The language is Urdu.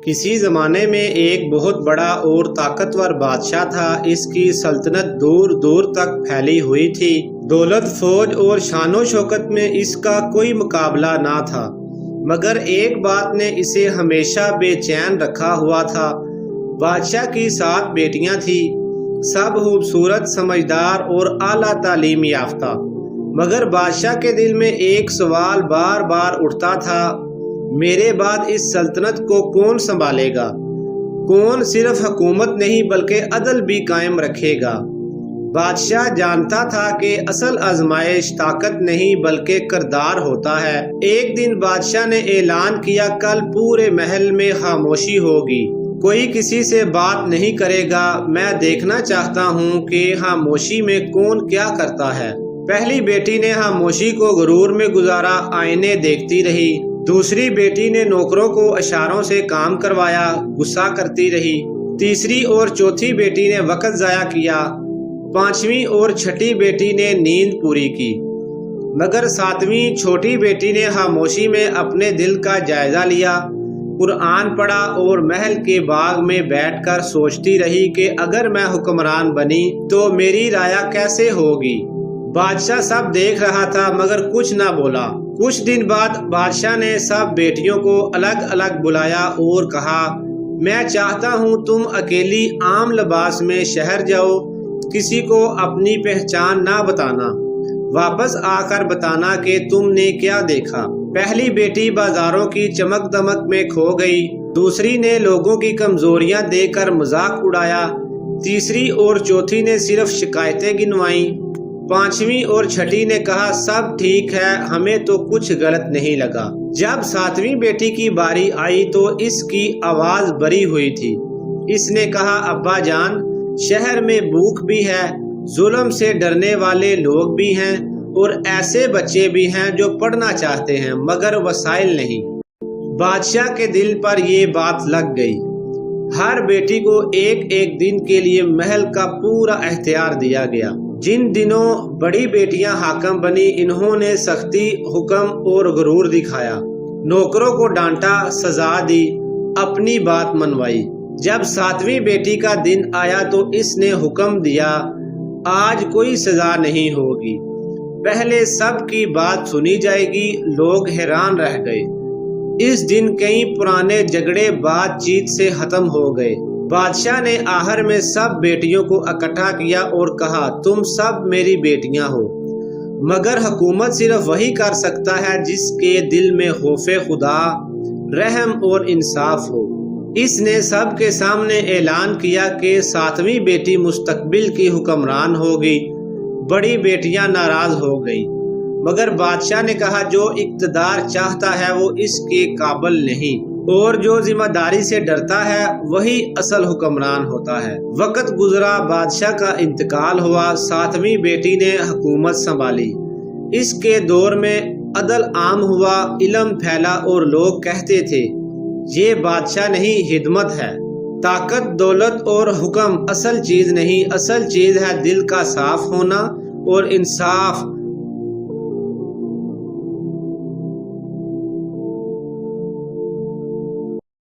کسی زمانے میں ایک بہت بڑا اور طاقتور بادشاہ تھا۔ اس کی سلطنت دور دور تک پھیلی ہوئی تھی۔ دولت، فوج اور شان و شوکت میں اس کا کوئی مقابلہ نہ تھا، مگر ایک بات نے اسے ہمیشہ بے چین رکھا ہوا تھا۔ بادشاہ کی 7 بیٹیاں تھیں، سب خوبصورت، سمجھدار اور اعلیٰ تعلیم یافتہ، مگر بادشاہ کے دل میں ایک سوال بار بار اٹھتا تھا، میرے بعد اس سلطنت کو کون سنبھالے گا؟ کون صرف حکومت نہیں بلکہ عدل بھی قائم رکھے گا؟ بادشاہ جانتا تھا کہ اصل آزمائش طاقت نہیں بلکہ کردار ہوتا ہے۔ ایک دن بادشاہ نے اعلان کیا، کل پورے محل میں خاموشی ہوگی، کوئی کسی سے بات نہیں کرے گا۔ میں دیکھنا چاہتا ہوں کہ خاموشی میں کون کیا کرتا ہے۔ پہلی بیٹی نے خاموشی کو غرور میں گزارا، آئینے دیکھتی رہی۔ دوسری بیٹی نے نوکروں کو اشاروں سے کام کروایا، غصہ کرتی رہی۔ تیسری اور چوتھی بیٹی نے وقت ضائع کیا۔ 5ویں اور 6ٹھی بیٹی نے نیند پوری کی، مگر 7ویں چھوٹی بیٹی نے خاموشی میں اپنے دل کا جائزہ لیا، قرآن پڑھا اور محل کے باغ میں بیٹھ کر سوچتی رہی کہ اگر میں حکمران بنی تو میری رعایا کیسے ہوگی۔ بادشاہ سب دیکھ رہا تھا مگر کچھ نہ بولا۔ کچھ دن بعد بادشاہ نے سب بیٹیوں کو الگ الگ بلایا اور کہا، میں چاہتا ہوں تم اکیلی عام لباس میں شہر جاؤ، کسی کو اپنی پہچان نہ بتانا، واپس آ کر بتانا کہ تم نے کیا دیکھا۔ پہلی بیٹی بازاروں کی چمک دمک میں کھو گئی، دوسری نے لوگوں کی کمزوریاں دیکھ کر مذاق اڑایا، تیسری اور چوتھی نے صرف شکایتیں گنوائیں، 5ویں اور 6ٹھی نے کہا سب ٹھیک ہے، ہمیں تو کچھ غلط نہیں لگا۔ جب 7ویں بیٹی کی باری آئی تو اس کی آواز بری ہوئی تھی۔ اس نے کہا، ابا جان، شہر میں بھوک بھی ہے، ظلم سے ڈرنے والے لوگ بھی ہیں اور ایسے بچے بھی ہیں جو پڑھنا چاہتے ہیں مگر وسائل نہیں۔ بادشاہ کے دل پر یہ بات لگ گئی۔ ہر بیٹی کو ایک ایک دن کے لیے محل کا پورا اختیار دیا گیا۔ جن دنوں بڑی بیٹیاں حاکم بنی، انہوں نے سختی، حکم اور غرور دکھایا، نوکروں کو ڈانٹا، سزا دی، اپنی بات منوائی۔ جب 7ویں بیٹی کا دن آیا تو اس نے حکم دیا، آج کوئی سزا نہیں ہوگی، پہلے سب کی بات سنی جائے گی۔ لوگ حیران رہ گئے۔ اس دن کئی پرانے جھگڑے بات چیت سے ختم ہو گئے۔ بادشاہ نے آخر میں سب بیٹیوں کو اکٹھا کیا اور کہا، تم سب میری بیٹیاں ہو، مگر حکومت صرف وہی کر سکتا ہے جس کے دل میں خوف خدا، رحم اور انصاف ہو۔ اس نے سب کے سامنے اعلان کیا کہ 7ویں بیٹی مستقبل کی حکمران ہوگی۔ بڑی بیٹیاں ناراض ہو گئیں، مگر بادشاہ نے کہا، جو اقتدار چاہتا ہے وہ اس کے قابل نہیں، اور جو ذمہ داری سے ڈرتا ہے وہی اصل حکمران ہوتا ہے۔ وقت گزرا، بادشاہ کا انتقال ہوا، 7ویں بیٹی نے حکومت سنبھالی۔ اس کے دور میں عدل عام ہوا، علم پھیلا اور لوگ کہتے تھے، یہ بادشاہ نہیں، خدمت ہے۔ طاقت، دولت اور حکم اصل چیز نہیں، اصل چیز ہے دل کا صاف ہونا اور انصاف